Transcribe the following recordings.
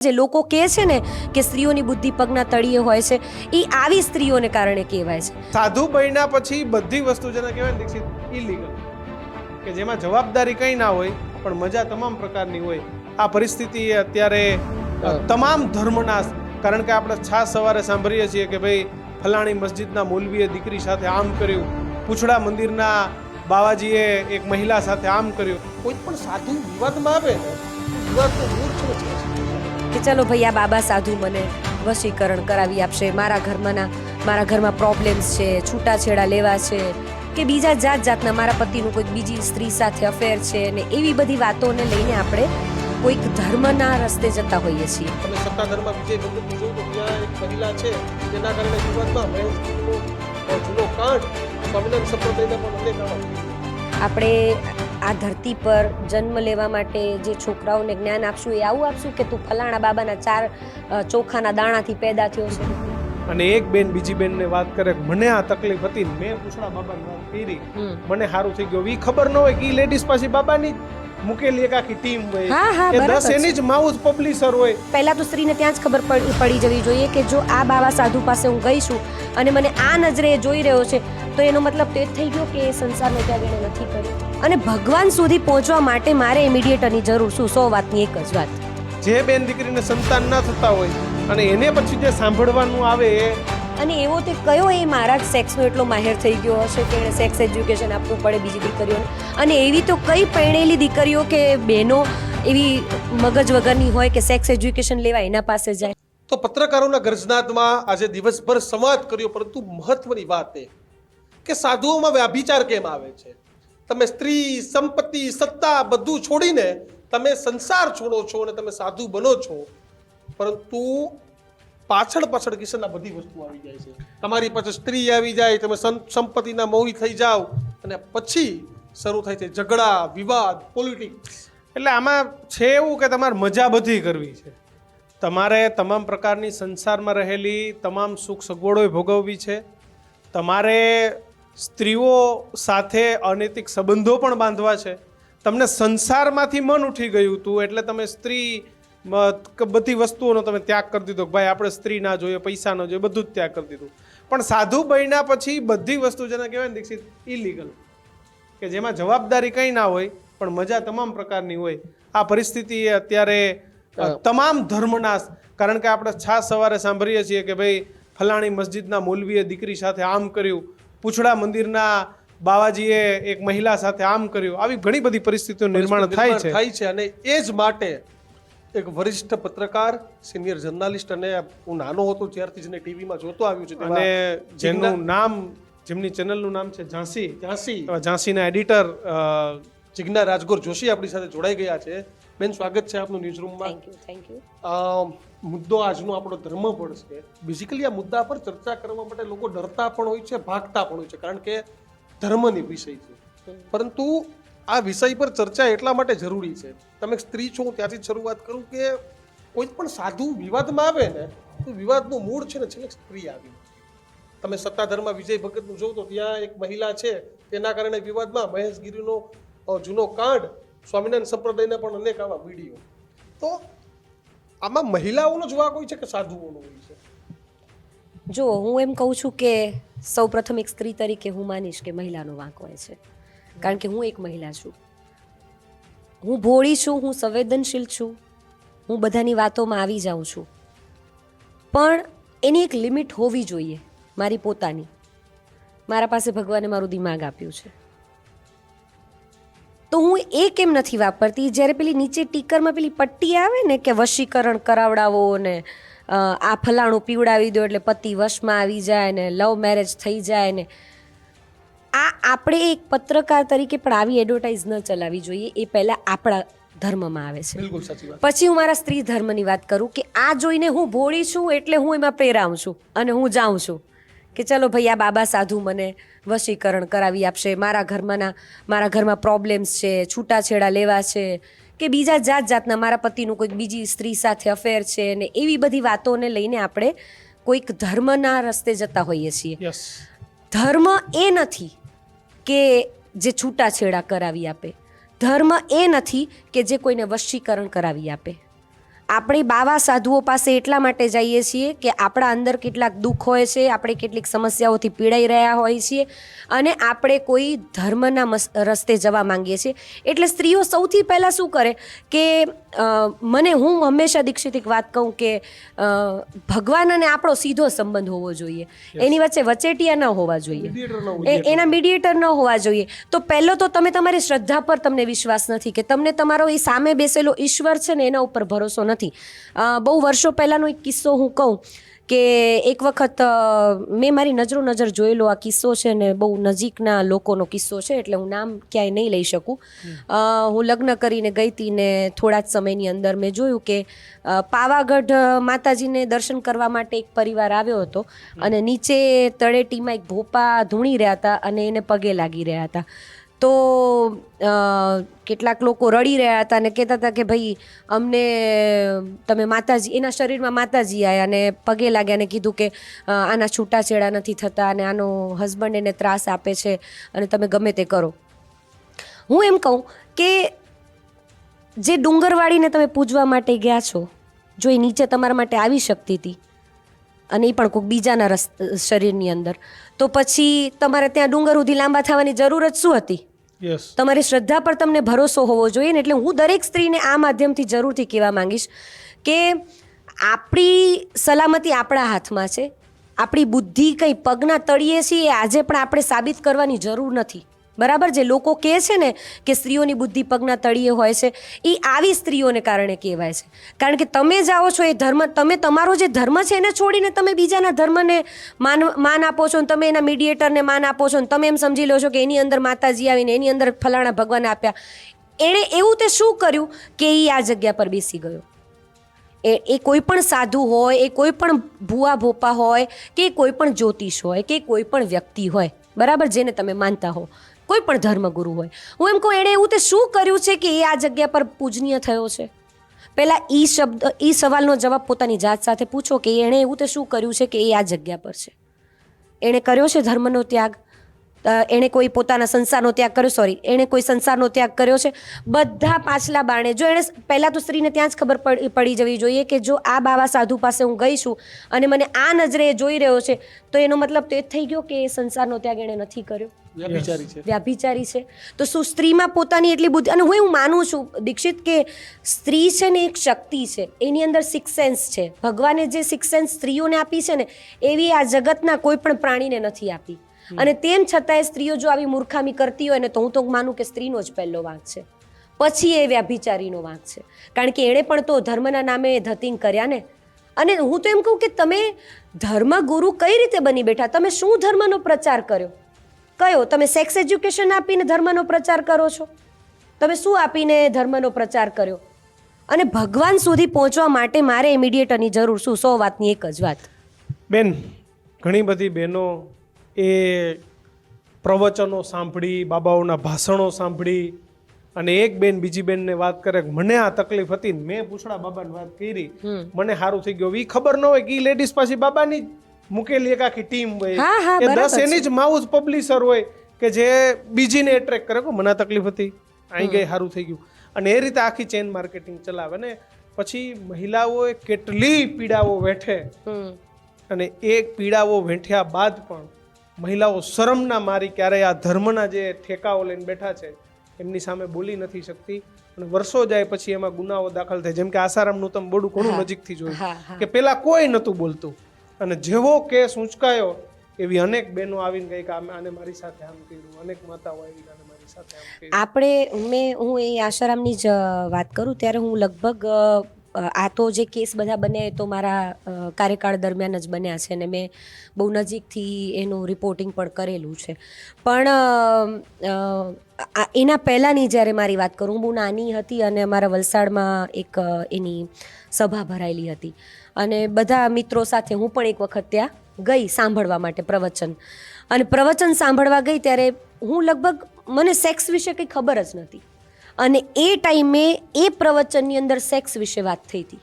જે લોકો કહે છે ને કે સ્ત્રીઓની બુદ્ધિ પગના તળિયે હોય છે, એ આવી સ્ત્રીઓને કારણે કહેવાય છે. સાધુ બન્યા પછી બધી વસ્તુ જેને કહેવાય ને દીક્ષિત ઇલીગલ, કે જેમાં જવાબદારી કંઈ ના હોય પણ મજા તમામ પ્રકારની હોય. આ પરિસ્થિતિ અત્યારે તમામ ધર્મના, કારણ કે આપણે છાસ સવારે સાંભળીએ છીએ કે ભાઈ ફલાણી મસ્જિદના મૌલવીએ દીકરી સાથે આમ કર્યું, પૂછડા મંદિરના બાવાજીએ એક મહિલા સાથે આમ કર્યું. કોઈ પણ સાધુ વિવાદમાં આવે ને, વિવાદનો મૂળ શું છે કે ચલો ભાઈ આ બાબા સાધુ મને વશીકરણ કરાવી આપશે, મારા ઘરમાં પ્રોબ્લેમ્સ છે, છૂટાછેડા લેવા છે, કે બીજા જાતના મારા પતિનું કોઈ બીજી સ્ત્રી સાથે અફેર છે, ને એવી બધી વાતોને લઈને આપણે કોઈક ધર્મના રસ્તે જતા હોઈએ છીએ. તમે સત્તાધારમાં વિજય ભગતનું જોયું તો ત્યાં એક મહિલા છે જેના કારણે વિવાદમાં જૂનો કાંડ સ્વામિનારાયણ સંપ્રદાયના પણ અનેક આપણે આ ધરતી પર જન્મ લેવા માટે જે છોકરાઓને જ્ઞાન આપશું એ આવું આપશું કે તું ફલાણા બાબાના 4 ચોખાના દાણાથી પેદા થયો છે. અને એક બેન બીજી બેનને વાત કરે કે મને આ તકલીફ હતી, મેં પૂછડા બાબાને વાત કરી, મને સારું થઈ ગયું. એ ખબર ન હોય કે એ લેડીઝ પાછી બાબાની મૂકેલી એક આખી ટીમ હોય, એ 10 એની જ માઉથ પબ્લિશર હોય. પહેલા તો સ્ત્રીને ત્યાં જ ખબર પડી જવી જોઈએ કે જો આ બાબા સાધુ પાસે હું ગઈ છું અને મને આ નજરે જોઈ રહ્યો છે તો એનો મતલબ તો એ થઈ ગયો કે એ સંસારનો ત્યાગ એણે નથી કર્યો. અને ભગવાન સુધી પહોંચવા માટે મારે ઇમિડિયેટરની જરૂર શું? 100 વાતની એક જ વાત. જે બેન દીકરીને સંતાન ના થતા હોય અને એને પછી જે સાંભળવાનું આવે અને એવો તે કયો એ મારા સેક્સનો એટલો માહિર થઈ ગયો હશે કે એને સેક્સ એજ્યુકેશન આપવું પડે બીજી દીકરીઓને. અને એવી તો કઈ પરણેલી દીકરીઓ કે બહેનો એવી મગજ વગરની હોય કે સેક્સ એજ્યુકેશન લેવા એના પાસે જાય. તો પત્રકારોના ગર્જનાદમાં આજે દિવસભર સંવાદ કર્યો, પરંતુ મહત્વની વાત એ કે સાધુઓમાં વ્યાભિચાર કેમ આવે છે? તમે સ્ત્રી, સંપત્તિ, સત્તા બધું છોડીને તમે સંસાર છોડો છો અને તમે સાધુ બનો છો, પરંતુ પાછળ કિસ્સાના બધી વસ્તુ આવી જાય છે. તમારી પાસે સ્ત્રી આવી જાય, તમે સંપત્તિના મોહી થઈ જાઓ અને પછી શરૂ થાય છે ઝઘડા, વિવાદ, પોલિટિક્સ. એટલે આમાં છે એવું કે તમારે મજા બધી કરવી છે, તમારે તમામ પ્રકારની સંસારમાં રહેલી તમામ સુખ સગવડો ભોગવવી છે, તમારે સ્ત્રીઓ સાથે અનૈતિક સંબંધો પણ બાંધવા છે. તમને સંસારમાંથી મન ઉઠી ગયું હતું એટલે તમે સ્ત્રી બધી વસ્તુઓનો તમે ત્યાગ કરી દીધો કે ભાઈ આપણે સ્ત્રી ના જોઈએ, પૈસા ન જોઈએ, બધું જ ત્યાગ કરી દીધું. પણ સાધુ બન્યા પછી બધી વસ્તુ જેને કહેવાય ને દીક્ષિત ઇલીગલ, કે જેમાં જવાબદારી કંઈ ના હોય પણ મજા તમામ પ્રકારની હોય. આ પરિસ્થિતિ અત્યારે તમામ ધર્મના, કારણ કે આપણે છાસ સવારે સાંભળીએ છીએ કે ભાઈ ફલાણી મસ્જિદના મૌલવીએ દીકરી સાથે આમ કર્યું, પૂછડા મંદિરના બાવાજીએ એક મહિલા સાથે આમ કર્યું. આવી ઘણી બધી પરિસ્થિતિઓ નિર્માણ થાય છે. અને એ જ માટે એક વરિષ્ઠ પત્રકાર, સિનિયર જર્નાલિસ્ટ, અને હું નાનો હતો ત્યારથી જ ટીવીમાં જોતો આવ્યો છું, અને જેમનું નામ, જેમની ચેનલનું નામ છે ઝાંસીના એડિટર જિજ્ઞા રાજગોર જોશી આપણી સાથે જોડાઈ ગયા છે. બેન, સ્વાગત છે આપનું ન્યૂઝરૂમમાં. Thank you. મુદ્દો આજનો આપણો ધર્મ પણ છે. બેઝિકલી આ મુદ્દા પર ચર્ચા કરવા માટે લોકો ડરતા પણ હોય છે, ભાગતા પણ હોય છે, કારણ કે ધર્મની વિષય છે. પરંતુ આ વિષય પર ચર્ચા એટલા માટે જરૂરી છે. તમે સ્ત્રી છો, ત્યાંથી જ શરૂઆત કરું કે કોઈ પણ સાધુ વિવાદમાં આવે ને તો વિવાદનું મૂળ છે ને છેલ્લે સ્ત્રી આવી. તમે સત્તાધારમાં વિજય ભગતનું જોયું તો ત્યાં એક મહિલા છે, તેના કારણે વિવાદમાં મહેશગીરીનો જૂનો કાંડ, સ્વામિનારાયણ સંપ્રદાયના પણ અનેક આવા વિડીયો. તો આમાં મહિલાઓનો જ વાંક હોય છે કે સાધુઓનો હોય છે? જો હું એમ કહું છું કે સૌ પ્રથમ એક સ્ત્રી તરીકે હું માનીશ કે મહિલાનો વાંક હોય છે, કારણ કે હું એક મહિલા છું. હું ભોળી છું, હું સંવેદનશીલ છું, હું બધાની વાતોમાં આવી જાઉં છું, પણ એની એક લિમિટ હોવી જોઈએ મારી પોતાની. મારા પાસે ભગવાને મારું દિમાગ આપ્યું છે, તો હું એ કેમ નથી વાપરતી જ્યારે પેલી નીચે ટીકરમાં પેલી પટ્ટી આવે ને કે વશીકરણ કરાવડાવો ને આ ફલાણું પીવડાવી દો એટલે પતિ વશમાં આવી જાય ને લવ મેરેજ થઈ જાય ને. આ આપણે એક પત્રકાર તરીકે પણ આવી એડવર્ટાઇઝ ન ચલાવવી જોઈએ. એ પહેલાં આપણા ધર્મમાં આવે છે. બિલકુલ સાચી વાત. પછી હું મારા સ્ત્રી ધર્મની વાત કરું કે આ જોઈને હું ભોળી છું એટલે હું એમાં પ્રેરાઉં છું અને હું જાઉં છું કે ચલો ભાઈ આ બાબા સાધુ મને વશીકરણ કરાવી આપશે, મારા ઘરમાં પ્રોબ્લેમ્સ છે, છૂટાછેડા લેવા છે, કે બીજા જાતના મારા પતિનું કોઈક બીજી સ્ત્રી સાથે અફેર છે, ને એવી બધી વાતોને લઈને આપણે કોઈક ધર્મના રસ્તે જતા હોઈએ છીએ. ધર્મ એ નથી કે જે છૂટાછેડા કરાવી આપે, ધર્મ એ નથી કે જે કોઈને વશીકરણ કરાવી આપે. આપણે બાવા સાધુઓ પાસે એટલા માટે જઈએ છીએ કે આપણા અંદર કેટલાક દુઃખ હોય છે, આપણે કેટલીક સમસ્યાઓથી પીડાઈ રહ્યા હોઈએ છીએ અને આપણે કોઈ ધર્મના રસ્તે જવા માંગીએ છીએ. એટલે સ્ત્રીઓ સૌથી પહેલાં શું કરે કે હું હંમેશા દીક્ષિત એક વાત કહું કે ભગવાન અને આપણો સીધો સંબંધ હોવો જોઈએ, એની વચ્ચે વચેટિયા ન હોવા જોઈએ, એના મીડિયેટર ન હોવા જોઈએ. તો પહેલો તો તમે તમારી શ્રદ્ધા પર તમને વિશ્વાસ નથી, કે તમને તમારો એ સામે બેસેલો ઈશ્વર છે ને એના ઉપર ભરોસો નથી. બહુ વર્ષો પહેલાંનો એક કિસ્સો હું કહું કે એક વખત મેં મારી નજર જોયેલો આ કિસ્સો છે ને બહુ નજીકના લોકોનો કિસ્સો છે, એટલે હું નામ ક્યાંય નહીં લઈ શકું. હું લગ્ન કરીને ગઈ હતી ને થોડા જ સમયની અંદર મેં જોયું કે પાવાગઢ માતાજીને દર્શન કરવા માટે એક પરિવાર આવ્યો હતો અને નીચે તળેટીમાં એક ભોપા ધૂણી રહ્યા હતા અને એને પગે લાગી રહ્યા હતા. તો કેટલાક લોકો રડી રહ્યા હતા અને કહેતા હતા કે ભાઈ અમને તમે માતાજી, એના શરીરમાં માતાજી આવ્યા અને પગે લાગ્યા અને કીધું કે આના છૂટાછેડા નથી થતા અને આનો હસબન્ડ એને ત્રાસ આપે છે અને તમે ગમે તે કરો. હું એમ કહું કે જે ડુંગરવાળીને તમે પૂજવા માટે ગયા છો, જો એ નીચે તમારા માટે આવી શકતી હતી અને એ પણ કોઈક બીજાના શરીરની અંદર, તો પછી તમારે ત્યાં ડુંગર સુધી લાંબા થવાની જરૂર જ શું હતી? તમારી શ્રદ્ધા પર તમને ભરોસો હોવો જોઈએ ને. એટલે હું દરેક સ્ત્રીને આ માધ્યમથી જરૂરથી કહેવા માંગીશ કે આપણી સલામતી આપણા હાથમાં છે. આપણી બુદ્ધિ કંઈ પગના તળિયે છે એ આજે પણ આપણે સાબિત કરવાની જરૂર નથી, બરાબર? જે લોકો કહે છે ને કે સ્ત્રીઓની બુદ્ધિ પગના તળિયે હોય છે, એ આવી સ્ત્રીઓને કારણે કહેવાય છે. કારણ કે તમે જાઓ છો એ ધર્મ, તમે તમારો જે ધર્મ છે એને છોડીને તમે બીજાના ધર્મને માન આપો છો, તમે એના મીડિયેટરને માન આપો છો, તમે એમ સમજી લો છો કે એની અંદર માતાજી આવીને એની અંદર ફલાણા ભગવાન આપ્યા. એણે એવું તે શું કર્યું કે એ આ જગ્યા પર બેસી ગયો? એ કોઈ પણ સાધુ હોય, એ કોઈ પણ ભૂવા ભોપા હોય, કે કોઈ પણ જ્યોતિષ હોય, કે કોઈ પણ વ્યક્તિ હોય, બરાબર, જેને તમે માનતા હો, કોઈ પણ ધર્મગુરુ હોય, હું એમ કહું એણે એવું તે શું કર્યું છે કે એ આ જગ્યા પર પૂજનીય થયો છે? પહેલાં એ સવાલનો જવાબ પોતાની જાત સાથે પૂછો કે એણે એવું તે શું કર્યું છે કે એ આ જગ્યા પર છે? એણે કર્યો છે ધર્મનો ત્યાગ? એણે કોઈ પોતાના સંસારનો ત્યાગ કર્યો? એણે કોઈ સંસારનો ત્યાગ કર્યો છે? બધા પાછલા બારણે જો એણે પહેલાં તો સ્ત્રીને ત્યાં જ ખબર પડી જવી જોઈએ કે જો આ બાવા સાધુ પાસે હું ગઈ છું અને મને આ નજરે જોઈ રહ્યો છે, તો એનો મતલબ તો એ થઈ ગયો કે એ સંસારનો ત્યાગ એણે નથી કર્યો, વ્યાભિચારી છે. તો શું સ્ત્રીમાં પોતાની એટલી બુદ્ધિ? અને હું માનું છું દીક્ષિત કે સ્ત્રી છે ને એક શક્તિ છે, એની અંદર સિક્સ સેન્સ છે. ભગવાને જે સિક્સ સેન્સ સ્ત્રીઓને આપી છે ને એવી આ જગતના કોઈ પણ પ્રાણીને નથી આપી. અને તેમ છતાંય સ્ત્રીઓ જો આવી મૂર્ખામી કરતી હોય ને તો હું તો માનું કે સ્ત્રીનો જ પહેલો વાંક છે, પછી એ વ્યાભિચારીનો વાંક છે. કારણ કે એણે પણ તો ધર્મના નામે ધતિંગ કર્યા ને. અને હું તો એમ કહું કે તમે ધર્મગુરુ કઈ રીતે બની બેઠા? તમે શું ધર્મનો પ્રચાર કર્યો? કયો? તમે સેક્સ એજ્યુકેશન આપીને ધર્મનો પ્રચાર કરો છો? તમે શું આપીને ધર્મનો પ્રચાર કર્યો? અને ભગવાન સુધી પહોંચવા માટે મારે ઇમિડિયેટરની જરૂર શું? 100 વાતની એક જ વાત. બેન, ઘણી બધી બહેનો એ પ્રવચનો સાંભળી, બાબાઓના ભાષણો સાંભળી અને એક બેન બીજી બેનને વાત કરે કે મને આ તકલીફ હતી ને મેં પૂછડા બાબાને વાત કરી, મને સારું થઈ ગયું. એ ખબર ન હોય કે એ લેડીઝ પાછી બાબાની મૂકેલી એક આખી ટીમ હોય, એ 10 એની જ માઉથ પબ્લિશર હોય કે જે બીજીને એટ્રેક્ટ કરે કે મને તકલીફ હતી, અહીં ગઈ સારું થઈ ગયું. અને એ રીતે આખી ચેન માર્કેટિંગ ચલાવે ને પછી મહિલાઓએ કેટલી પીડાઓ વેઠે અને એ પીડાઓ વેઠ્યા બાદ પણ મહિલાઓ શરમના મારી ક્યારેય આ ધર્મના જે ઠેકાઓ લઈને બેઠા છે એમની સામે બોલી નથી શકતી અને વર્ષો જાય પછી એમાં ગુનાઓ દાખલ થાય. જેમ કે આસારામનું તમે બોડું ઘણું નજીકથી જોયું કે પેલા કોઈ નહોતું બોલતું અને જેવો કેસ ઉંચકાયો એવી અનેક બહેનો આવીને ગઈ કે આને મારી સાથે આમ કર્યું, અનેક માતાઓ આવી આને મારી સાથે આમ કર્યું. હું એ આસારામની જ વાત કરું ત્યારે હું લગભગ આ તો જે કેસ બધા બન્યા એ તો મારા કાર્યકાળ દરમિયાન જ બન્યા છે અને મેં બહુ નજીકથી એનું રિપોર્ટિંગ પણ કરેલું છે. પણ એના પહેલાંની જ્યારે મારી વાત કરું, હું બહુ નાની હતી અને અમારા વલસાડમાં એક એની સભા ભરાયેલી હતી અને બધા મિત્રો સાથે હું પણ એક વખત ત્યાં ગઈ સાંભળવા માટે પ્રવચન. અને પ્રવચન સાંભળવા ગઈ ત્યારે હું લગભગ મને સેક્સ વિશે કંઈ ખબર જ નથી અને એ ટાઈમે એ પ્રવચનની અંદર સેક્સ વિશે વાત થઈ હતી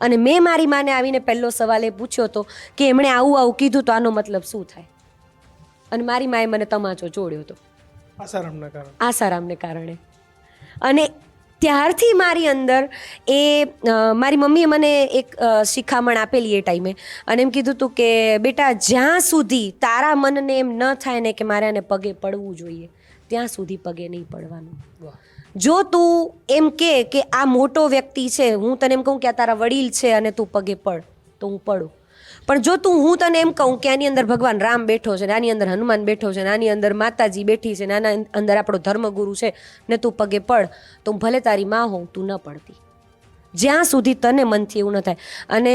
અને મેં મારી માને આવીને પહેલો સવાલ એ પૂછ્યો હતો કે એમણે આવું કીધું તો આનો મતલબ શું થાય? અને મારી માએ મને તમાચો જોડ્યો હતો આસારામને કારણે. અને ત્યારથી મારી અંદર એ મારી મમ્મીએ મને એક શિખામણ આપેલી એ ટાઈમે અને એમ કીધું હતું કે બેટા જ્યાં સુધી તારા મનને એમ ન થાય ને કે મારે આને પગે પડવું જોઈએ ત્યાં સુધી પગે નહીં પડવાનું. જો તું એમ કે આ મોટો વ્યક્તિ છે, હું તને એમ કહું કે આ તારા વડીલ છે અને તું પગે પડ તો હું પડું. પણ જો હું તને એમ કહું કે આની અંદર ભગવાન રામ બેઠો છે ને આની અંદર હનુમાન બેઠો છે ને આની અંદર માતાજી બેઠી છે ને આના અંદર આપણો ધર્મગુરુ છે ને તું પગે પડ, તો હું ભલે તારી માં હોઉં તું ન પડતી જ્યાં સુધી તને મનથી એવું ન થાય. અને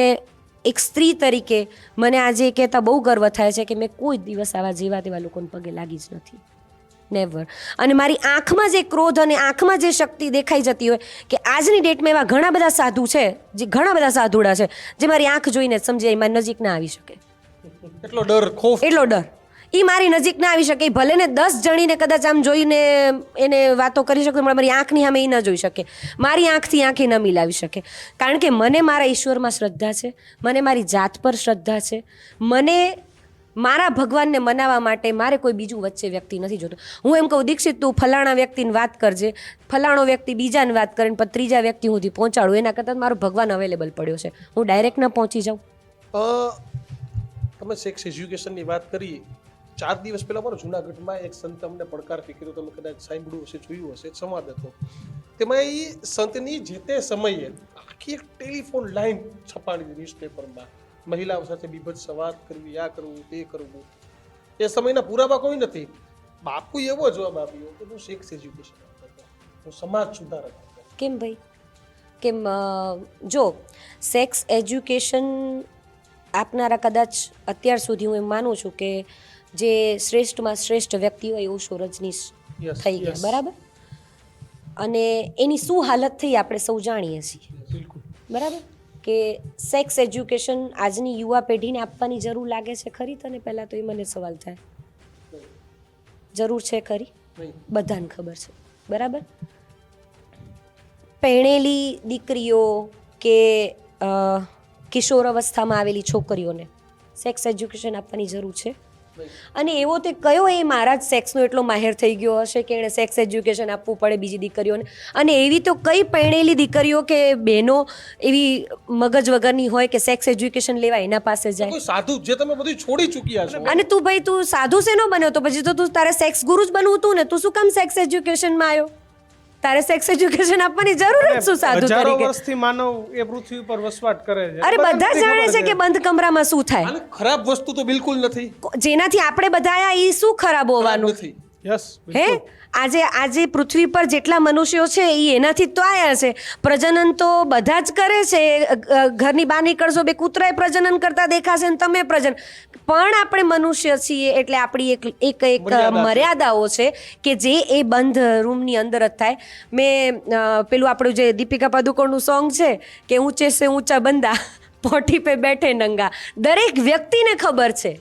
એક સ્ત્રી તરીકે મને આજે કહેતા બહુ ગર્વ થાય છે કે મેં કોઈ દિવસ આવા જેવા તેવા લોકોને પગે લાગી જ નથી, નેવર. અને મારી આંખમાં જે ક્રોધ અને આંખમાં જે શક્તિ દેખાઈ જતી હોય કે આજની ડેટમાં એવા ઘણા બધા સાધુ છે, જે ઘણા બધા સાધુડા છે જે મારી આંખ જોઈને સમજે મારી નજીક ના આવી શકે, એટલો ડર, ખોફ, એટલો ડર. એ મારી નજીક ના આવી શકે, ભલે ને 10 જણીને કદાચ આમ જોઈને એને વાતો કરી શકે, પણ મારી આંખની સામે એ ન જોઈ શકે, મારી આંખથી આંખે ન મિલાવી શકે. કારણ કે મને મારા ઈશ્વરમાં શ્રદ્ધા છે, મને મારી જાત પર શ્રદ્ધા છે, મને મારા ભગવાનને મનાવવા માટે મારે કોઈ બીજું વચ્ચે વ્યક્તિ નથી જોતું. હું એમ કહું દીક્ષિત તું ફલાણા વ્યક્તિને વાત કરજે, ફલાણો વ્યક્તિ બીજાને વાત કરે પણ ત્રીજા વ્યક્તિ સુધી પહોંચાડું, એના કરતાં મારો ભગવાન અવેલેબલ પડ્યો છે, હું ડાયરેક્ટ ના પહોંચી જાઉં. તમે સેક્સ એજ્યુકેશનની વાત કરી. 4 દિવસ પહેલા મારો જુનાગઢમાં એક સંત અમને પડકાર ફેંક્યો, તમે કદાચ સાંભળ્યું હશે, જોયું હશે, સંવાદ હતો. તેમાં એ સંતની જે તે સમયે આખી એક ટેલિફોન લાઈન છપાણી ન્યૂઝપેપરમાં, મહિલાઓ સાથે બીભત્સ વાત કરવી, આ કરવું, તે કરવું. એ સમયના પુરાવા કોઈ નથી. બાપુ એવો જવાબ આપ્યો કે હું સેક્સ એજ્યુકેશન આપતો હતો, હું સમાજ સુધારક હતો. કેમ ભાઈ? કેમ? જો સેક્સ એજ્યુકેશન આપનારા કદાચ અત્યાર સુધી હું એમ માનું છું કે જે શ્રેષ્ઠમાં શ્રેષ્ઠ વ્યક્તિ હોય એવું રજનીશ થઈ ગયા, બરાબર? અને એની શું હાલત થઈ આપણે સૌ જાણીએ છીએ, બરાબર? કે સેક્સ એજ્યુકેશન આજની યુવા પેઢીને આપવાની જરૂર લાગે છે ખરી? તને પહેલાં તો એ મને સવાલ થાય, જરૂર છે ખરી? બધાને ખબર છે, બરાબર? પરણેલી દીકરીઓ કે કિશોર અવસ્થામાં આવેલી છોકરીઓને સેક્સ એજ્યુકેશન આપવાની જરૂર છે? અને એવો તે કયો એ મહારાજ સેક્સનો એટલો માહેર થઈ ગયો હશે કે એણે સેક્સ એજ્યુકેશન આપવું પડે બીજી દીકરીઓને? અને એવી તો કઈ પરણેલી દીકરીઓ કે બહેનો એવી મગજ વગરની હોય કે સેક્સ એજ્યુકેશન લેવા એના પાસે જાય? કોઈ સાધુ જે તમે બધું છોડી ચૂક્યા છો. અને તું ભાઈ તું સાધુ શેનો બન્યો? તો પછી તો તું તારે સેક્સ ગુરુ જ બનવું હતું ને, તું શું કામ સેક્સ એજ્યુકેશનમાં આવ્યો? તારે સેક્સ એજ્યુકેશન આપવાની જરૂર જ શું સાધુ હજારો તરીકે? વર્ષથી માનવ એ પૃથ્વી પર વસવાટ કરે છે. અરે બધા જાણે છે કે બંધ કમરામાં શું થાય. અને ખરાબ વસ્તુ તો બિલકુલ નથી. જેનાથી આપણે બધા આયા એ શું ખરાબ હોવાનું? નથી. યસ, હે આજે પૃથ્વી પર જેટલા મનુષ્યો છે એ એનાથી જ તો આયા છે. પ્રજનન તો બધા જ કરે છે. ઘરની બહાર નીકળશો બે કૂતરાએ પ્રજનન કરતા દેખાશે ને તમે પ્રજનન. પણ આપણે મનુષ્ય છીએ એટલે આપણી એક મર્યાદાઓ છે કે જે એ બંધ રૂમની અંદર જ થાય. મેં પેલું આપણું જે દીપિકા પાદુકોણનું સોંગ છે કે ઊંચે સે ઊંચા બંદા પોઠી પે બેઠે નંગા, દરેક વ્યક્તિને ખબર છે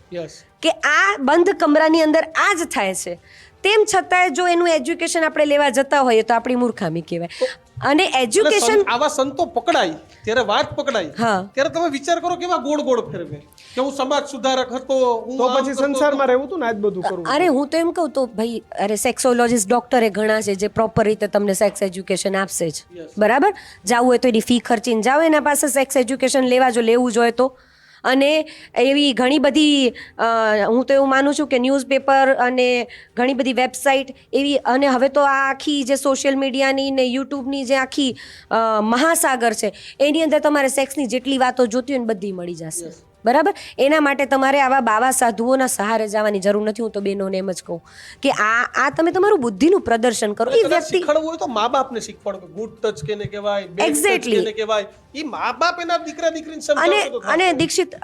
કે આ બંધ કમરાની અંદર આ જ થાય છે. તેમ છતાંય જો એનું એજ્યુકેશન આપણે લેવા જતા હોઈએ તો આપણી મૂર્ખામી કહેવાય. અને એજ્યુકેશન આવા સંતો પકડાય ત્યારે વાત પકડાય હા ત્યારે તમે વિચાર કરો કેવા ગોળ ગોળ ફેરવે કે હું સમાજ સુધારક હતો, હું તો પછી સંસારમાં રહેવું હતું ને આજ બધું કરવું. અરે હું તો એમ કહું તો ભાઈ, અરે સેક્સોલોજીસ્ટ ડોક્ટરે ઘણા છે જે પ્રોપર રીતે તમને સેક્સ એજ્યુકેશન આપશે જ, બરાબર? જાવું હોય તો એની ફી ખર્ચીને જાઓ એના પાસે સેક્સ એજ્યુકેશન લેવા, જો લેવું જ હોય તો. અને એવી ઘણી બધી હું તો એવું માનું છું કે ન્યૂઝપેપર અને ઘણી બધી વેબસાઇટ એવી, અને હવે તો આ આખી જે સોશિયલ મીડિયાની ને યુટ્યુબની જે આખી મહાસાગર છે એની અંદર તમારે સેક્સની જેટલી વાતો જોતી હોય ને બધી મળી જશે, બરાબર? એના માટે તમારે આવા બાવા સાધુઓના સહારે જવાની જરૂર નથી. હું તો બહેનોને એમ જ કહું કે આ તમે તમારું બુદ્ધિનું પ્રદર્શન કરો. એ વ્યક્તિ શીખવાડવું હોય તો મા બાપને શીખવાડો. ગુડ ટચ કેને કહેવાય, બેડ ટચ કેને કહેવાય, એ મા બાપ એના દીકરા દીકરીને સમજાવે તો. અને દીક્ષિત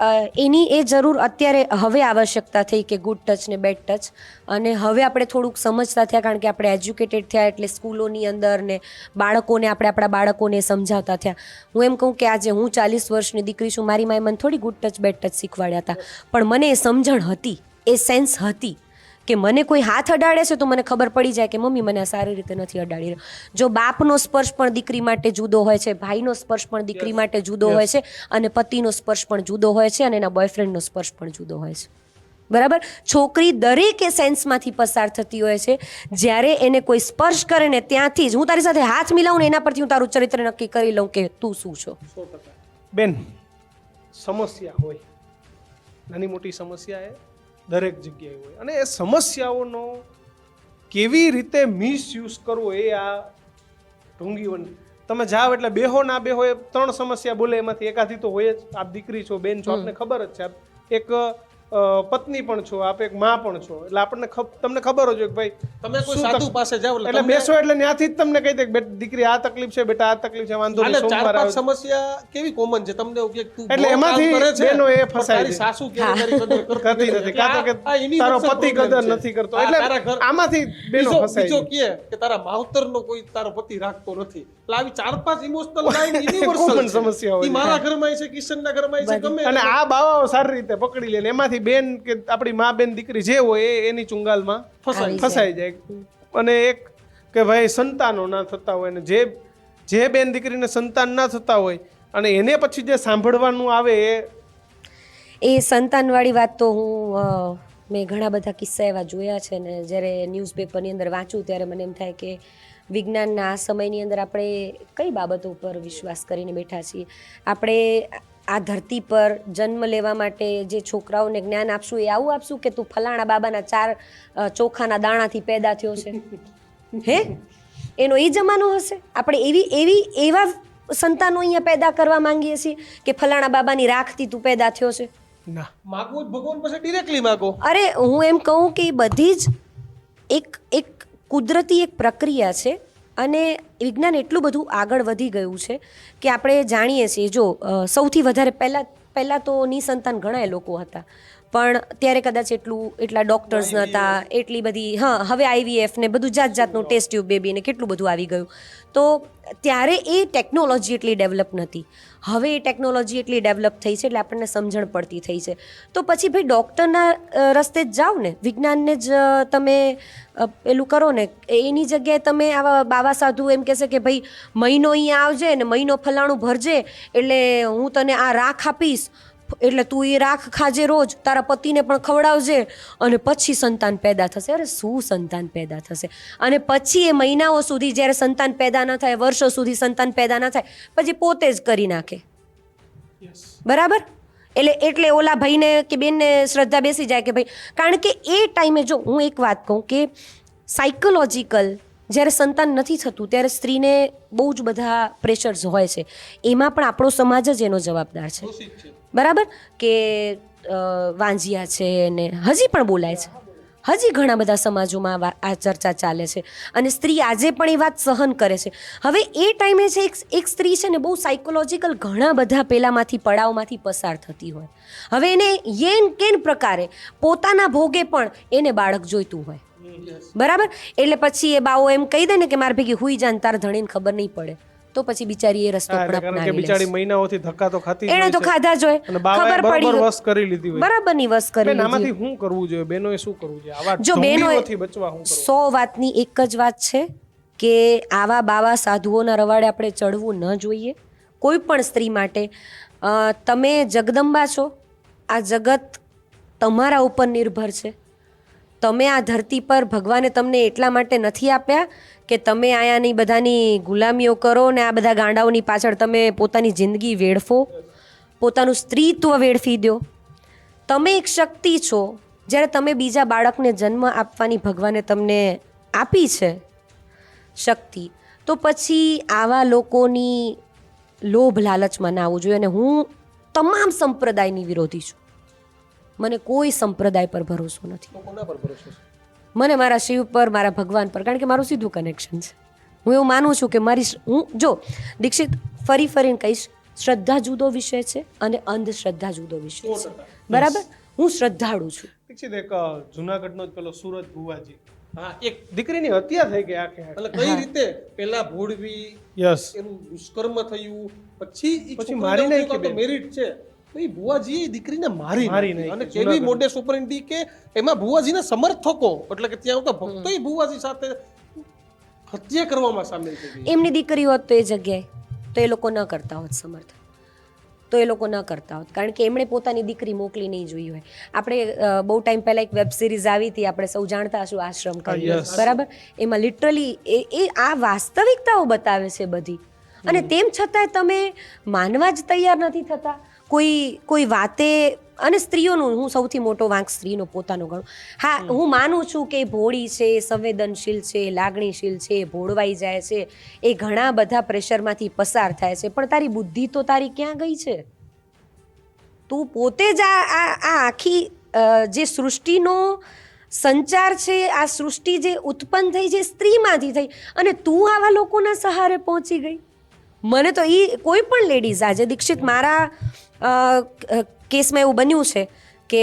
એની એ જરૂર અત્યારે હવે આવશ્યકતા થઈ કે ગુડ ટચ ને બેડ ટચ. અને હવે આપણે થોડુંક સમજતા થયા કારણ કે આપણે એજ્યુકેટેડ થયા એટલે સ્કૂલોની અંદર ને બાળકોને આપણે આપણા બાળકોને સમજાવતા થયા. હું એમ કહું કે આજે હું 40 વર્ષની દીકરી છું, મારી માએ મને થોડી ગુડ ટચ બેડ ટચ શીખવાડ્યા હતા, પણ મને એ સમજણ હતી, એ સેન્સ હતી કે મને કોઈ હાથ અડાડે છે તો મને ખબર પડી જાય કે મમ્મી મને આ સારી રીતે નથી અડાડી રહ્યો. જો બાપનો સ્પર્શ પણ દીકરી માટે જુદો હોય છે, ભાઈનો સ્પર્શ પણ દીકરી માટે જુદો હોય છે, અને પતિનો સ્પર્શ પણ જુદો હોય છે, અને એના બોયફ્રેન્ડનો સ્પર્શ પણ જુદો હોય છે. બરાબર. છોકરી દરેકે સેન્સમાંથી પસાર થતી હોય છે. જ્યારે એને કોઈ સ્પર્શ કરે ને ત્યાંથી જ હું તારી સાથે હાથ મિલાવું ને એના પરથી હું તારું ચરિત્ર નક્કી કરી લઉં કે તું શું છો. 100%. બેન, સમસ્યા હોય, નાની મોટી સમસ્યા એ દરેક જગ્યાએ હોય, અને એ સમસ્યાઓનો કેવી રીતે મિસયુઝ કરવો એ આ ઢોંગીઓને તમે જાઓ એટલે બેહો ના બેહો એ 3 સમસ્યા બોલે, એમાંથી એકાધી તો હોય જ. આપ દીકરી છો, બેન છો, આપને ખબર જ છે. આપ એક પત્ની પણ છો, આપ એક માં પણ છો, એટલે આપણને તમને ખબર જ હોય કે ભાઈ તમે કોઈ શું સાધુ પાસે જાઓ એટલે બેસો એટલે ત્યાંથી જ તમને કહી દે કે દીકરી આ તકલીફ છે, બેટા આ તકલીફ છે, વાંધો નહીં, સોમવાર 4-5 આવે. સમસ્યા કેવી કોમન છે તમને એવું કે તું એટલે બહુ એમાંથી કામ કરે છે, બેનો એ પણ ફસાય તારી છે. સાસુ કેવી તારી કદર કરતી નથી, કાં તો કે તારો પતિ કદર નથી કરતો, એટલે આમાંથી બેનો ફસાય બીજો છે. કે તારા માવતરનો કોઈ તારો પતિ રાખતો નથી. એટલે આવી 4-5 ઇમોશનલ લાઈન Common યુનિવર્સલ સમસ્યા હોય છે. ઈ મારા ઘરમાં છે, કિશનના ઘરમાં છે, ગમે અને આ બાવાઓ સારી રીતે પકડી લે ને એમાંથી બેન કે આપણી મા બેન દીકરી જે હોય એ એની ચુંગાલમાં ફસાઈ જાય. અને એક કે ભાઈ સંતાનો ના થતા હોય ને જે બેન દીકરીને સંતાન ના થતા હોય અને એને પછી જે સાંભળવાનું આવે એ સંતાનવાળી વાત તો હું મેં ઘણા બધા કિસ્સા એવા જોયા છે ને જ્યારે ન્યૂઝપેપરની અંદર વાંચું ત્યારે મને એમ થાય કે વિજ્ઞાનના આ સમયની અંદર આપણે કઈ બાબતો ઉપર વિશ્વાસ કરીને બેઠા છીએ. આપણે આ ધરતી પર જન્મ લેવા માટે જે છોકરાઓને જ્ઞાન આપશું એ આવું આપશું કે તું ફલાણા બાબાના 4 ચોખાના દાણાથી પેદા થયો છે, હે? એનો એ જમાનો હશે? આપણે એવા સંતાનો અહીંયા પેદા કરવા માંગીએ છીએ કે ફલાણા બાબાની રાખથી તું પેદા થયો છે. ના, માગવું જ ભગવાન પાસે ડિરેક્ટલી માગો. અરે હું એમ કહું કે એ બધી જ એક કુદરતી એક પ્રક્રિયા છે અને વિજ્ઞાન એટલું બધું આગળ વધી ગયું છે કે આપણે જાણીએ છીએ. જો સૌથી વધારે પહેલાં તો નિસંતાન ઘણાય લોકો હતા, પણ ત્યારે કદાચ એટલા ડૉક્ટર્સ નહોતા, એટલી બધી હવે IVF ને બધું જાતનું ટેસ્ટ ટ્યુબ બેબી ને કેટલું બધું આવી ગયું. તો ત્યારે એ ટેકનોલોજી એટલી ડેવલપ નહોતી. હવે એ ટેકનોલોજી એટલી ડેવલપ થઈ છે એટલે આપણને સમજણ પડતી થઈ છે. તો પછી ભાઈ ડૉક્ટરના રસ્તે જ જાઓ ને, વિજ્ઞાનને જ તમે પેલું કરો ને. એની જગ્યાએ તમે આવા બાવા સાધુ એમ કહેશે કે ભાઈ મહિનો અહીંયા આવજે ને મહિનો ફલાણું ભરજે એટલે હું તને આ રાખ આપીશ, એટલે તું એ રાખ ખાજે રોજ, તારા પતિને પણ ખવડાવજે અને પછી સંતાન પેદા થશે. અરે શું સંતાન પેદા થશે? અને પછી એ મહિનાઓ સુધી જ્યારે સંતાન પેદા ન થાય, વર્ષો સુધી સંતાન પેદા ન થાય, પછી પોતે જ કરી નાખે. બરાબર? એટલે ઓલા ભાઈને કે બેનને શ્રદ્ધા બેસી જાય કે ભાઈ, કારણ કે એ ટાઈમે જો હું એક વાત કહું કે સાયકોલોજીકલ જ્યારે સંતાન નથી થતું ત્યારે સ્ત્રીને બહુ જ બધા પ્રેશર્સ હોય છે. એમાં પણ આપણો સમાજ જ એનો જવાબદાર છે. બરાબર? કે વાંજિયા છે ને હજી પણ બોલાય છે, હજી ઘણા બધા સમાજોમાં આ ચર્ચા ચાલે છે અને સ્ત્રી આજે પણ એ વાત સહન કરે છે. હવે એ ટાઈમે છે એક સ્ત્રી છે ને બહુ સાયકોલોજીકલ ઘણા બધા પેલામાંથી પડાવમાંથી પસાર થતી હોય. હવે એને કેન પ્રકારે પોતાના ભોગે પણ એને બાળક જોઈતું હોય. બરાબર? એટલે પછી એ બાવો એમ કહી દે ને કે મારે ભેગી હુઈ જાન, તાર ધણીને ખબર નહીં પડે, તો પછી બિચારી એ રસ્તો પણ અપનાવી લે. બિચારી મહિનાઓથી ધક્કા તો ખાતી એને તો ખાધા જ હોય, ખબર પડી વસ કરી લીધી હોય, બરાબરની વસ કરી લીધી. આમાંથી શું કરવું જોઈએ? બેનોએ શું કરવું જોઈએ આવા જો ઢોંગીઓથી બચવા? શું કરવું? 100 વાતની એક જ વાત છે કે આવા બાવા સાધુઓના રવાડે આપણે ચડવું ન જોઈએ કોઈ પણ સ્ત્રી માટે. તમે જગદંબા છો, આ જગત તમારા ઉપર નિર્ભર છે. તમે આ ધરતી પર ભગવાને તમને એટલા માટે નથી આપ્યા કે તમે આયાની બધાની ગુલામીઓ કરો ને આ બધા ગાંડાઓની પાછળ તમે પોતાની જિંદગી વેડફો, પોતાનું સ્ત્રીત્વ વેડફી દો. તમે એક શક્તિ છો. જ્યારે તમે બીજા બાળકને જન્મ આપવાની ભગવાને તમને આપી છે શક્તિ, તો પછી આવા લોકોની લોભ લાલચમાં ના આવવું જોઈએ. અને હું તમામ સંપ્રદાયની વિરોધી છું. મને કોઈ સંપ્રદાય પર ભરોસો નથી. મને મારા શિવ પર, મારા ભગવાન પર, કારણ કે મારું સીધું કનેક્શન છે. હું એવું માનું છું કે હું જો દીક્ષિત ફરીને કહીશ, શ્રદ્ધા જુદો વિષય છે અને અંધશ્રદ્ધા જુદો વિષય છે. બરાબર? હું શ્રદ્ધાળુ છું. દીક્ષિત, એક જુનાગઢનો જ પેલો સુરત ભુવાજી, એક દીકરીની હત્યા થઈ ગઈ આખે. એટલે કઈ રીતે પેલા ભોળવી, એનું દુષ્કર્મ થયું, પછી મારી નાખી, મેરિટ છે એ ભુવાજીએ દીકરીને મારી નાખી. અને કેવી મોડે સુપરિન્ટી કે એમાં ભુવાજીના સમર્થકો, એટલે કે ત્યાં આવતા ભક્તોય ભુવાજી સાથે હત્યા કરવામાં સામેલ થઈ ગઈ. એમની દીકરી હોત તો એ જગ્યાએ તો એ લોકો ન કરતા હોત સમર્થન. તો એ લોકો ન કરતા હોત, કારણ કે એમણે પોતાની દીકરી મોકલી નહીં જોઈ હોય. આપણે બહુ ટાઈમ પહેલાં એક વેબ સિરીઝ આવી હતી, આપણે સૌ જાણતા હશું, આશ્રમ કરીને, yes. બરાબર? એમાં લિટરલી એ આ વાસ્તવિકતાઓ બતાવે છે બધી, અને તેમ છતાંય તમે માનવા જ તૈયાર નથી થતા કોઈ વાતે. અને સ્ત્રીઓનું હું સૌથી મોટો વાંક સ્ત્રીનો પોતાનો ગણું. હા, હું માનું છું કે ભોળી છે, સંવેદનશીલ છે, લાગણીશીલ છે, ભોળવાઈ જાય છે, એ ઘણા બધા પ્રેશરમાંથી પસાર થાય છે, પણ તારી બુદ્ધિ તો તારી ક્યાં ગઈ છે? તું પોતે જ આ આખી જે સૃષ્ટિનો સંચાર છે, આ સૃષ્ટિ જે ઉત્પન્ન થઈ છે સ્ત્રીમાંથી થઈ, અને તું આવા લોકોના સહારે પહોંચી ગઈ. મને તો કોઈ પણ લેડીઝ, આજે દીક્ષિત મારા કેસમાં એવું બન્યું છે કે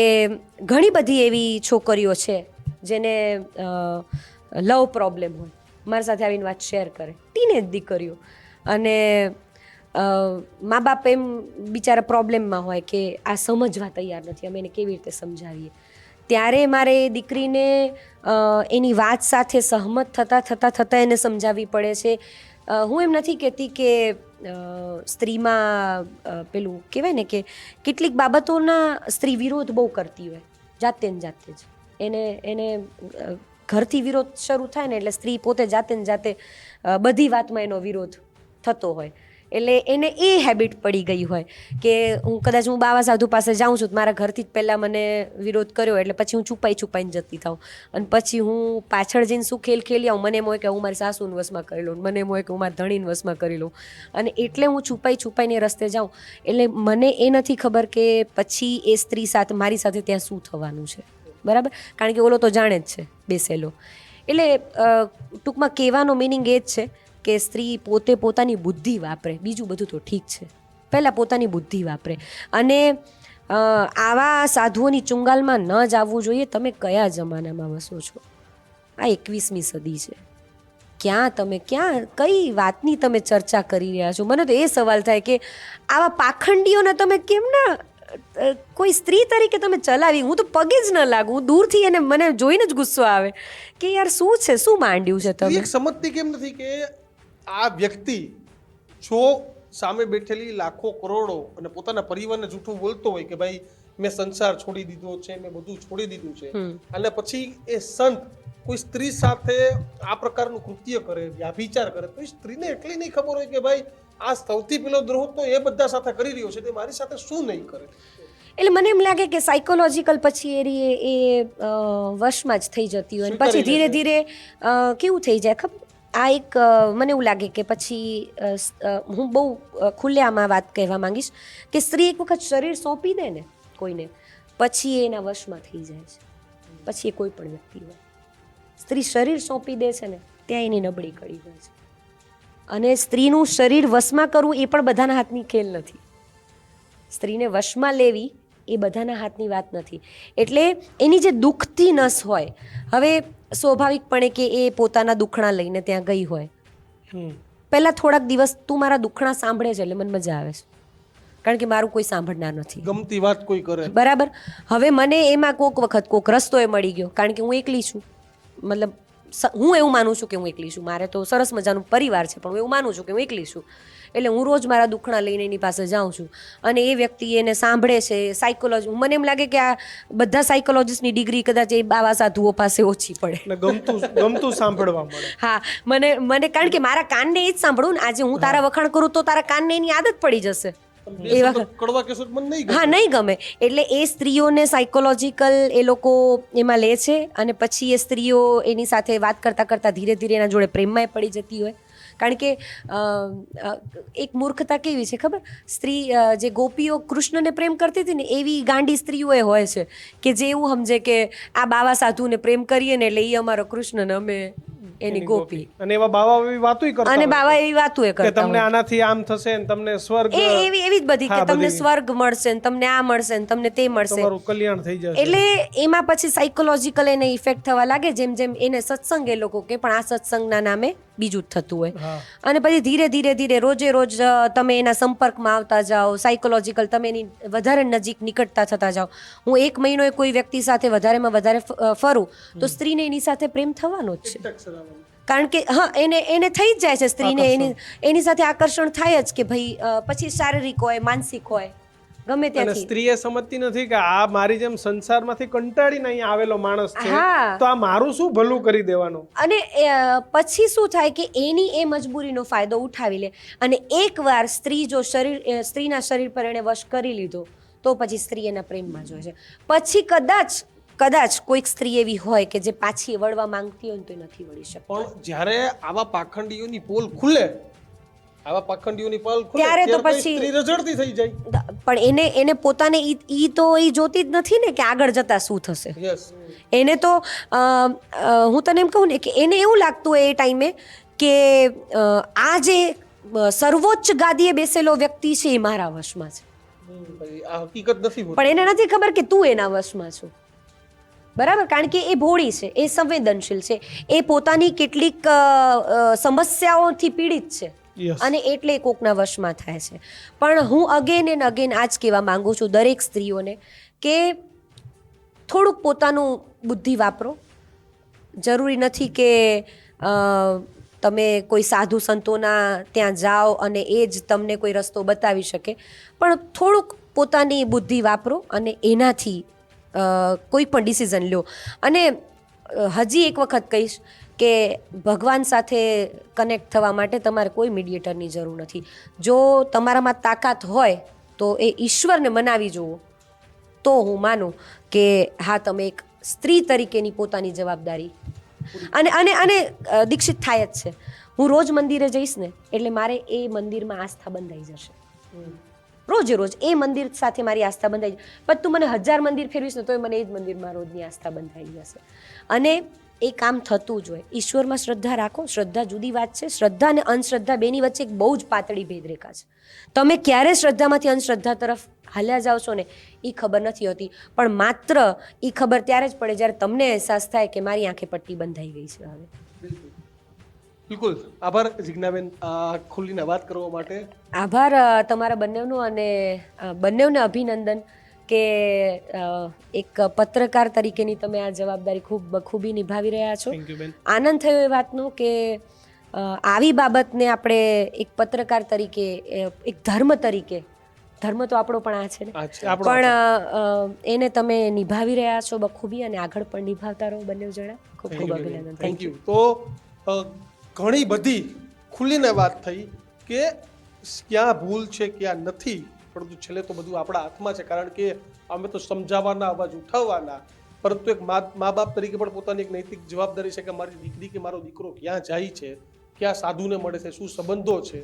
ઘણી બધી એવી છોકરીઓ છે જેને લવ પ્રોબ્લેમ હોય, મારી સાથે આવીને વાત શેર કરે, ટીનેજ દીકરીઓ, અને મા બાપ એમ બિચારા પ્રોબ્લેમમાં હોય કે આ સમજવા તૈયાર નથી, અમે એને કેવી રીતે સમજાવીએ. ત્યારે મારે એ દીકરીને એની વાત સાથે સહમત થતાં એને સમજાવવી પડે છે. હું એમ નથી કહેતી કે સ્ત્રીમાં પેલું કહેવાય ને કે કેટલીક બાબતોના સ્ત્રી વિરોધ બહુ કરતી હોય, જાતે જ એને ઘરથી વિરોધ શરૂ થાય ને એટલે સ્ત્રી પોતે જાતે બધી વાતમાં એનો વિરોધ થતો હોય. એટલે એને એ હેબિટ પડી ગઈ હોય કે હું બાવા સાધુ પાસે જાઉં છું, મારા ઘરથી જ પહેલાં મને વિરોધ કર્યો, એટલે પછી હું છુપાઈને જતી થાઉં, અને પછી હું પાછળ જઈને શું ખેલી આવું. મને એમ હોય કે હું મારી સાસુને વશમાં કરી લઉં, મને એમ હોય કે હું મારા ધણીને વશમાં કરી લઉં, અને એટલે હું છુપાઈને રસ્તે જાઉં. એટલે મને એ નથી ખબર કે પછી એ સ્ત્રી સાથે મારી સાથે ત્યાં શું થવાનું છે, બરાબર? કારણ કે ઓલો તો જાણે જ છે બેસેલો. એટલે ટૂંકમાં કહેવાનો મિનિંગ એ જ છે કે સ્ત્રી પોતે પોતાની બુદ્ધિ વાપરે, બીજું બધું તો ઠીક છે, પહેલાં પોતાની બુદ્ધિ વાપરે. અને આવા સાધુઓની ચુંગાલમાં ન જ આવવું જોઈએ. તમે કયા જમાનામાં વસો છો? આ 21મી સદી છે. ક્યાં કઈ વાતની તમે ચર્ચા કરી રહ્યા છો? મને તો એ સવાલ થાય કે આવા પાખંડીઓને તમે કેમ ના કોઈ સ્ત્રી તરીકે તમે ચલાવી? હું તો પગે જ ન લાગું, હું દૂરથી એને મને જોઈને જ ગુસ્સો આવે કે યાર શું છે, શું માંડ્યું છે તમે? સમજતી કેમ નથી કે આ વ્યક્તિ જો સામે બેઠેલી લાખો કરોડો અને પોતાના પરિવારને જૂઠું બોલતો હોય કે ભાઈ મેં સંસાર છોડી દીધો છે, મેં બધું છોડી દીધું છે, અને પછી એ સંત કોઈ સ્ત્રી સાથે આ પ્રકારનું કૃત્ય કરે, વ્યાભિચાર કરે, તો એ સ્ત્રીને એટલી નહીં ખબર હોય કે ભાઈ આ સૌથી પેલો દ્રોહ તો એ બધા સાથે કરી રહ્યો છે, તે મારી સાથે શું નહીં કરે. એટલે મને એમ લાગે કે સાયકોલોજીકલ પછી એ વશમાં જ થઈ જતી હોય, પછી ધીરે ધીરે કેવું થઈ જાય ખબર? આ એક મને એવું લાગે કે પછી હું બહુ ખુલ્લેઆમાં વાત કહેવા માંગીશ કે સ્ત્રી એક વખત શરીર સોંપી દે ને કોઈને, પછી એ એના વશમાં થઈ જાય છે. પછી એ કોઈ પણ વ્યક્તિ હોય, સ્ત્રી શરીર સોંપી દે છે ને ત્યાં એની નબળી કડી હોય છે. અને સ્ત્રીનું શરીર વશમાં કરવું એ પણ બધાના હાથની ખેલ નથી. સ્ત્રીને વશમાં લેવી એ બધાના હાથની વાત નથી. એટલે એની જે દુઃખતી નસ હોય, હવે સ્વાભાવિકપણે કે એ પોતાના દુખણા લઈને ત્યાં ગઈ હોય, પહેલાં થોડાક દિવસ તું મારા દુખણા સાંભળે છે એટલે મને મજા આવે છે, કારણ કે મારું કોઈ સાંભળનાર નથી, ગમતી વાત કોઈ કરે, બરાબર? હવે મને એમાં કોક વખત કોક રસ્તો એ મળી ગયો, કારણ કે હું એકલી છું. મતલબ હું એવું માનું છું કે હું એકલી છું, મારે તો સરસ મજાનું પરિવાર છે, પણ હું એવું માનું છું કે હું એકલી છું. એટલે હું રોજ મારા દુખણા લઈને એની પાસે જાઉં છું, અને એ વ્યક્તિ એને સાંભળે છે. સાયકોલોજી, મને એમ લાગે કે આ બધા સાયકોલોજીસ્ટની ડિગ્રી કદાચ એ બાવા સાધુઓ પાસે ઓછી પડે. ગમતું સાંભળવા મળે. હા, મને કારણ કે મારા કાનને એ જ સાંભળું ને. આજે હું તારા વખાણ કરું તો તારા કાનને એની આદત પડી જશે. હા, નહીં ગમે. એટલે એ સ્ત્રીઓને સાયકોલોજીકલ એ લોકો એમાં લે છે, અને પછી એ સ્ત્રીઓ એની સાથે વાત કરતાં ધીરે ધીરે એના જોડે પ્રેમમાં પડી જતી હોય. કારણ કે એક મૂર્ખતા કેવી છે ખબર? સ્ત્રી જે ગોપીઓ કૃષ્ણને પ્રેમ કરતી હતી ને, એવી ગાંડી સ્ત્રીઓ એ હોય છે કે જે એવું સમજે કે આ બાવા સાધુને પ્રેમ કરીએ ને એટલે એ અમારો કૃષ્ણ ને અમે એની ગોપી. અને એવા બાવા એવી વાતોય કરતા, અને બાવા એવી વાતો એ કરતા, તમને આનાથી આમ થશે ને તમને સ્વર્ગ, એવી જ બધી કે તમને સ્વર્ગ મળશે ને તમને આ મળશે ને તમને તે મળશે, તમારું કલ્યાણ થઈ જશે. એટલે એમાં પછી સાયકોલોજીકલ એને ઇફેક્ટ થવા લાગે. જેમ જેમ એને સત્સંગ એ લોકો કે પણ આ સત્સંગના નામે બીજું જ થતું હોય. અને પછી ધીરે ધીરે રોજ તમે એના સંપર્કમાં આવતા જાઓ, સાયકોલોજીકલ તમે એની વધારે નજીક નિકટતા થતા જાઓ. હું 1 મહિનો કોઈ વ્યક્તિ સાથે વધારેમાં વધારે ફરું તો સ્ત્રીને એની સાથે પ્રેમ થવાનો જ છે, કારણ કે હા એને થઈ જ જાય છે સ્ત્રીને, એની સાથે આકર્ષણ થાય જ કે ભાઈ પછી શારીરિક હોય, માનસિક હોય, ગમે અને ત્યાંથી. સ્ત્રી એ સમજતી નથી કે આ મારી જેમ સંસારમાંથી કંટાળીને અહીંયા આવેલો માણસ છે, હા. તો આ મારું શું ભલું કરી દેવાનું. અને પછી શું થાય કે એની એ મજબૂરીનો ફાયદો ઉઠાવી લે, અને એકવાર સ્ત્રી જો સ્ત્રીના શરીર પર એણે વશ કરી લીધો તો પછી સ્ત્રી એના પ્રેમમાં જ હોય છે. પછી કદાચ કોઈક સ્ત્રી એવી હોય કે જે પાછી વળવા માંગતી હોય ને તો એ નથી વળી શકતી. પણ જ્યારે આવા પાખંડીઓની પોલ ખુલે ત્યારે તો પછી સ્ત્રી રઝળતી થઈ જાય. પણ એને પોતાને ઈ તો ઈ જોતી જ નથી ને કે આગળ જતા શું થશે. યસ, એને તો હું તને એમ કહું ને કે એને એવું લાગતું હોય એ ટાઈમે કે આ જે સર્વોચ્ચ ગાદીએ બેસેલો વ્યક્તિ છે એ મારા વશમાં છે, આ હકીકત નથી હોતી. પણ એને નથી ખબર કે તું એના વશમાં છો. બરાબર, કારણ કે એ ભોળી છે, એ સંવેદનશીલ છે, એ પોતાની કેટલીક સમસ્યાઓથી પીડિત છે, Yes. અને એટલે કોકના વશમાં થાય છે. પણ હું અગેન એન્ડ અગેન આ જ કહેવા માંગુ છું દરેક સ્ત્રીઓને કે થોડુંક પોતાનું બુદ્ધિ વાપરો. જરૂરી નથી કે તમે કોઈ સાધુ સંતોના ત્યાં જાઓ અને એ જ તમને કોઈ રસ્તો બતાવી શકે, પણ થોડુંક પોતાની બુદ્ધિ વાપરો અને એનાથી કોઈ પણ ડિસિઝન લો. અને હજી એક વખત કહીશ કે ભગવાન સાથે કનેક્ટ થવા માટે તમારે કોઈ મીડિયેટરની જરૂર નથી. જો તમારામાં તાકાત હોય તો એ ઈશ્વરને મનાવી જુઓ, તો હું માનું કે હા તમે એક સ્ત્રી તરીકેની પોતાની જવાબદારી અને દીક્ષિત થાય જ છે. હું રોજ મંદિરે જઈશ ને એટલે મારે એ મંદિરમાં આસ્થા બંધાઈ જશે. રોજે રોજ એ મંદિર સાથે મારી આસ્થા બંધાઈ જશે. પણ તું મને 1000 મંદિર ફેરવીશ ને તોય મને એ જ મંદિરમાં રોજની આસ્થા બંધાઈ જશે. અને એ કામ થતું જ હોય. ઈશ્વરમાં શ્રદ્ધા રાખો. શ્રદ્ધા જુદી વાત છે. શ્રદ્ધા અને અંધશ્રદ્ધા બેની વચ્ચે એક બહુ જ પાતળી ભેદરેખા છે. તમે ક્યારે શ્રદ્ધામાંથી અંધશ્રદ્ધા તરફ હાલ્યા જાઓ છો ને એ ખબર નથી હોતી, પણ માત્ર એ ખબર ત્યારે જ પડે જ્યારે તમને અહેસાસ થાય કે મારી આંખે પટ્ટી બંધાઈ ગઈ છે. હવે બિલકુલ આભાર જિજ્ઞાબેન ખુલ્લીને વાત કરવા માટે. આભાર તમારા બંનેવનો, અને બંનેવને અભિનંદન કે એક પત્રકાર તરીકેની તમે આ જવાબદારી ખૂબ બખૂબી નિભાવી રહ્યા છો. Thank you, બેન. આનંદ થયો એ વાતનો કે આવી બાબતને આપણે એક પત્રકાર તરીકે, એક ધર્મ તરીકે, ધર્મ તો આપણો પણ આ છે ને, આ છે આપણો. પણ એને તમે નિભાવી રહ્યા છો બખૂબી, અને આગળ પણ નિભાવતા રહો બંને જણા. ખૂબ ખૂબ અભિનંદન. Thank you. તો ઘણી બધી ખુલ્લીને વાત થઈ કે ક્યાં ભૂલ છે ક્યાં નથી, પરંતુ છેલ્લે તો બધું આપણા હાથમાં છે. કારણ કે અમે તો સમજાવવાના, અવાજ ઉઠાવવાના, પરંતુ એક મા બાપ તરીકે પણ પોતાની એક નૈતિક જવાબદારી છે કે મારી દીકરી કે મારો દીકરો ક્યાં જાય છે, ક્યાં સાધુને મળે છે, શું સંબંધો છે.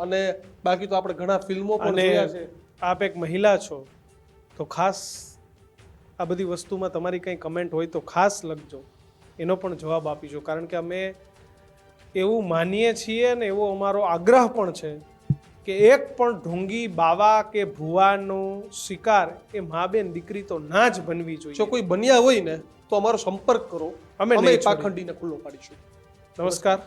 અને બાકી તો આપણે ઘણા ફિલ્મો પણ જોયા છે. આપ એક મહિલા છો તો ખાસ આ બધી વસ્તુમાં તમારી કંઈ કમેન્ટ હોય તો ખાસ લખજો, એનો પણ જવાબ આપીજો. કારણ કે અમે એવું માનીએ છીએ ને એવો અમારો આગ્રહ પણ છે કે એક પણ ઢોંગી બાવા કે ભુવાનો શિકાર એ મા બેન દીકરી તો ના જ બનવી જોઈએ. જો કોઈ બન્યા હોય ને તો અમારો સંપર્ક કરો, અમે અમે નહીં છોડીએ. પાખંડીને ખુલ્લો પાડીશું. નમસ્કાર.